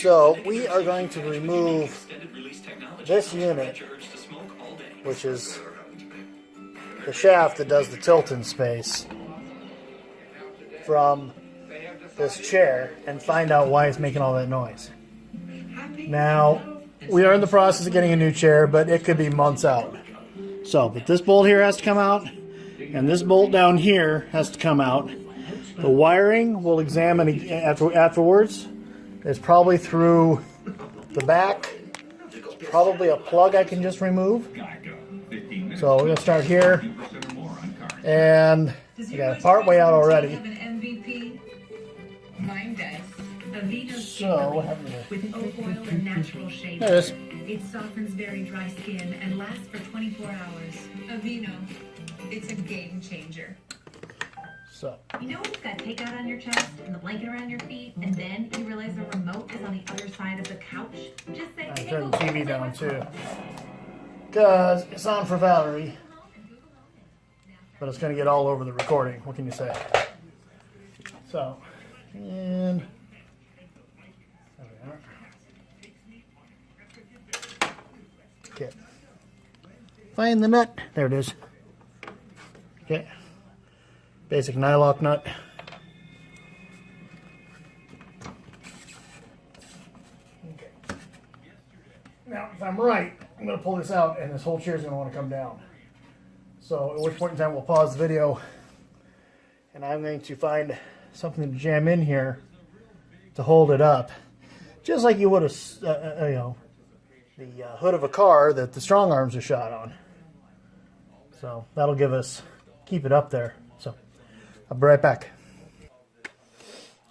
So we are going to remove this unit, which is the shaft that does the tilt-in space, from this chair and find out why it's making all that noise. Now, we are in the process of getting a new chair, but it could be months out. So, but this bolt here has to come out, and this bolt down here has to come out. The wiring we'll examine afterwards. It's probably through the back. It's probably a plug I can just remove. So we're going to start here. And we got a part way out already. So what happened there? With oak oil and natural shade. There it is. It softens very dry skin and lasts for 24 hours. Aveeno, it's a game changer. So. You know when you've got takeout on your chest and the blanket around your feet, and then you realize the remote is on the other side of the couch? Just say, I turned the TV down too, because it's on for Valerie, but it's going to get all over the recording. What can you say? So, and there we are. Okay. Find the nut. There it is. Okay. Basic nylock nut. Okay. Now, if I'm right, I'm going to pull this out, and this whole chair is going to want to come down. So, at which point in time we'll pause the video, and I'm going to find something to jam in here to hold it up, just like you would the hood of a car that the strong arms are shot on. So that'll keep it up there. So I'll be right back.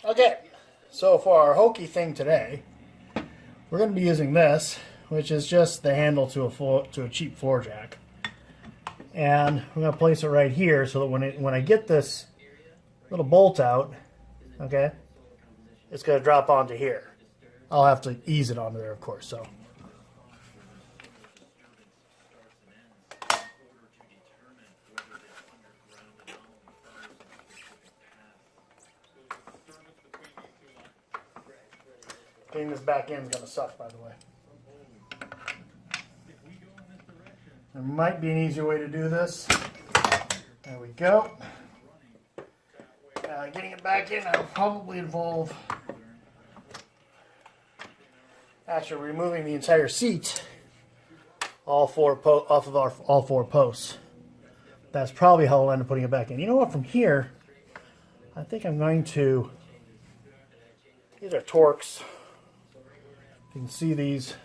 Okay, so for our hokey thing today, we're going to be using this, which is just the handle to a cheap floor jack, and we're going to place it right here so that when I get this little bolt out, okay, it's going to drop onto here. I'll have to ease it onto there, of course. So. Getting this back in is going to suck, by the way. There might be an easier way to do this. There we go. Getting it back in will probably involve actually removing the entire seat, all four posts. That's probably how I'll end up putting it back in. You know what? From here, I think I'm going to. These are Torx. You can see these.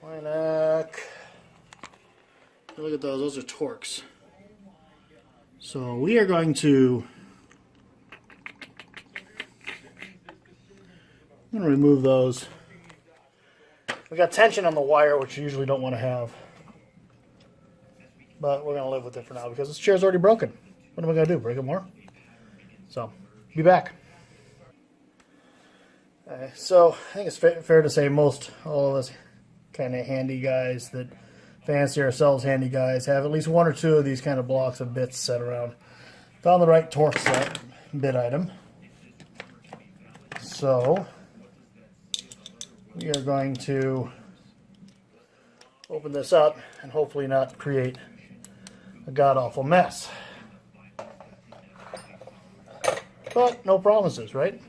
Why not? Look at those. Those are Torx. So we are going to. I'm going to remove those. We got tension on the wire, which you usually don't want to have. But we're going to live with it for now because this chair's already broken. What am I going to do? Break it more? So, be back. So, I think it's fair to say all of us kind of handy guys that fancy ourselves handy guys have at least one or two of these kind of blocks of bits set around. Found the right Torx set bit item. So, we are going to open this up and hopefully not create a god-awful mess. But no promises, right?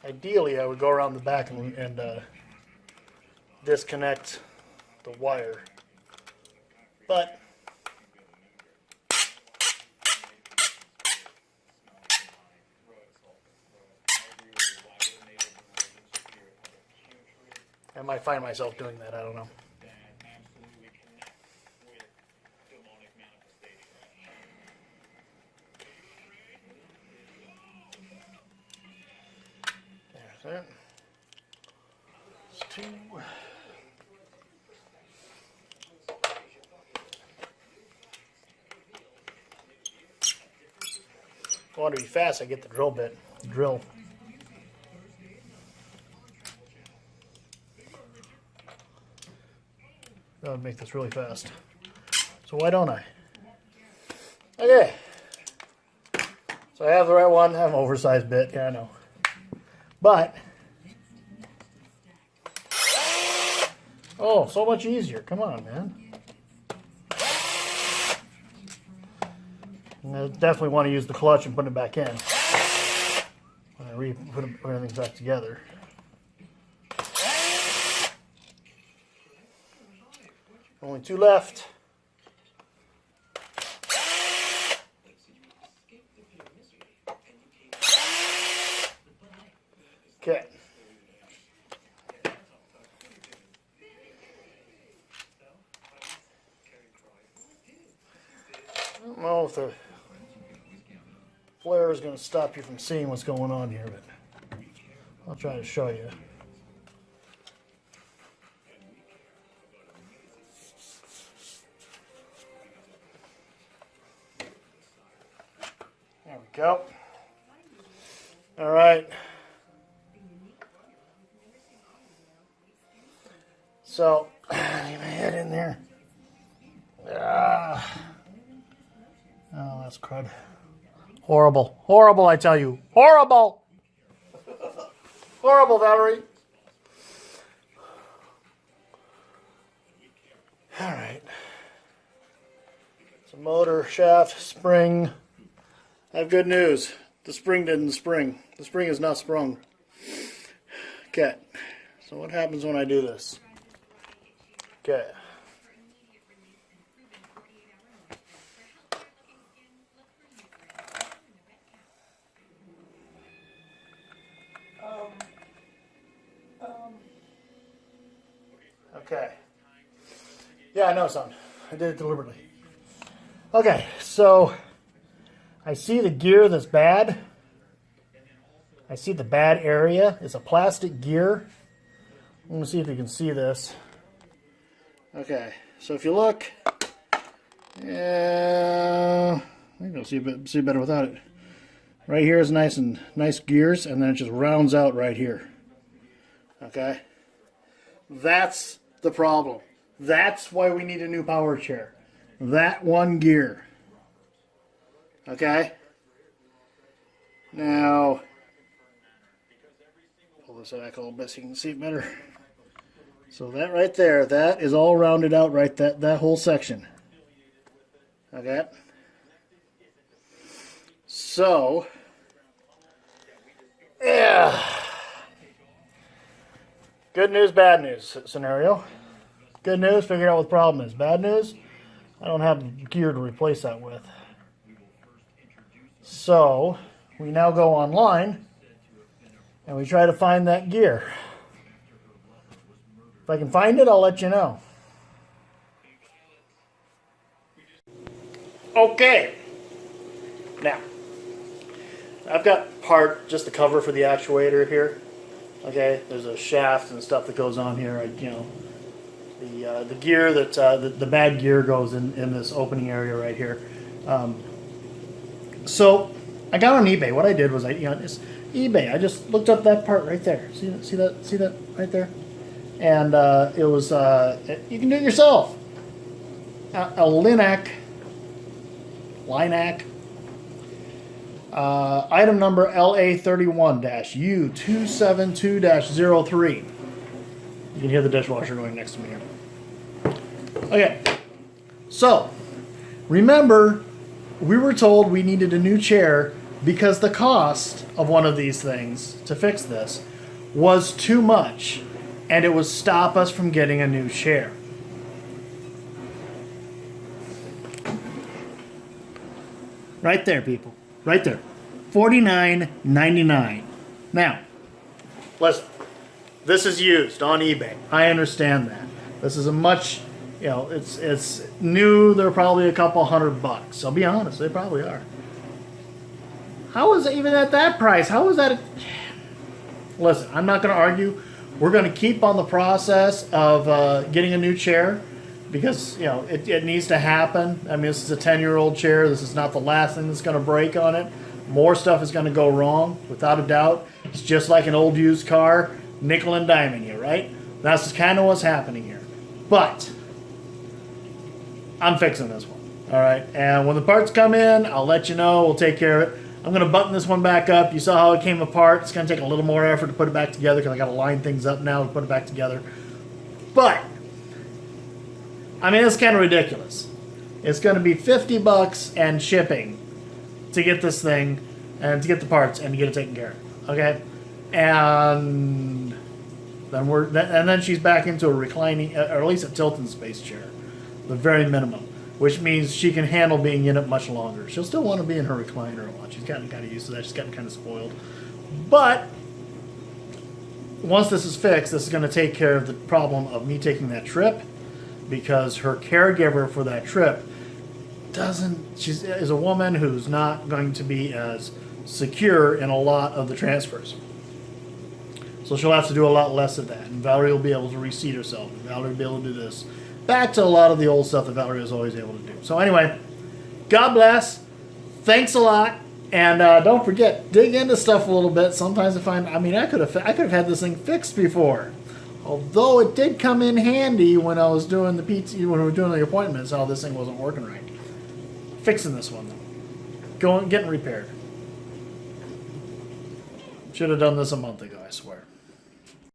Ideally, I would go around the back and disconnect the wire, but I might find myself doing that. I don't know. There's that. There's two. If I want to be fast, I get the drill bit. Drill. That would make this really fast. So why don't I? Okay. So I have the right one. I have an oversized bit. Yeah, I know. But, oh, so much easier. Come on, man. And I definitely want to use the clutch and put it back in. When I put everything back together. Only 2 left. Okay. I don't know if the flare is going to stop you from seeing what's going on here, but I'll try to show you. There we go. All right. So, get my head in there. Oh, that's crud. Horrible. Horrible, I tell you. Horrible! Horrible, Valerie. All right. So motor, shaft, spring. I have good news. The spring didn't spring. The spring is not sprung. Okay. So what happens when I do this? Okay. Okay. Yeah, I know, son. I did it deliberately. Okay, so I see the gear that's bad. I see the bad area. It's a plastic gear. I'm going to see if you can see this. Okay, so if you look, yeah, I think you'll see better without it. Right here is nice gears, and then it just rounds out right here. Okay, that's the problem. That's why we need a new power chair. That one gear. Okay. Now, pull this back a little bit so you can see it better. So that right there, that is all rounded out, right? That whole section. Okay. So, yeah. Good news, bad news scenario. Good news, figure out what the problem is. Bad news, I don't have gear to replace that with. So, we now go online and we try to find that gear. If I can find it, I'll let you know. Okay. Now, I've got just the cover for the actuator here. Okay, there's a shaft and stuff that goes on here. The gear that the bad gear goes in this opening area right here. So I got on eBay. What I did was it's eBay. I just looked up that part right there. See that right there? And it was you can do it yourself. A Linac, item number LA31-U272-03. You can hear the dishwasher going next to me here. Okay, so remember, we were told we needed a new chair because the cost of one of these things to fix this was too much, and it would stop us from getting a new chair. Right there, people. Right there. $49.99. Now, listen. This is used on eBay. I understand that. This is a much, it's new. They're probably a couple $100. I'll be honest, they probably are. How is it even at that price? How is that? Listen, I'm not going to argue. We're going to keep on the process of getting a new chair because it needs to happen. I mean, this is a 10-year-old chair. This is not the last thing that's going to break on it. More stuff is going to go wrong, without a doubt. It's just like an old used car. Nickel and diming you, right? That's kind of what's happening here. But I'm fixing this one. All right, and when the parts come in, I'll let you know. We'll take care of it. I'm going to button this one back up. You saw how it came apart. It's going to take a little more effort to put it back together because I got to line things up now to put it back together. But, I mean, it's kind of ridiculous. It's going to be $50 and shipping to get this thing and to get the parts and to get it taken care of. Okay? And then she's back into a reclining, or at least a tilting space chair, the very minimum, which means she can handle being in it much longer. She'll still want to be in her recliner a lot. She's gotten kind of used to that. She's gotten kind of spoiled. But once this is fixed, this is going to take care of the problem of me taking that trip, because her caregiver for that trip is a woman who's not going to be as secure in a lot of the transfers. So she'll have to do a lot less of that. And Valerie will be able to reseat herself. And Valerie will be able to do this. Back to a lot of the old stuff that Valerie was always able to do. So anyway, God bless. Thanks a lot. And don't forget, dig into stuff a little bit. Sometimes I could have had this thing fixed before. Although it did come in handy when I was doing the when we were doing the appointments, how this thing wasn't working right. Fixing this one though. Getting repaired. Should have done this a month ago, I swear.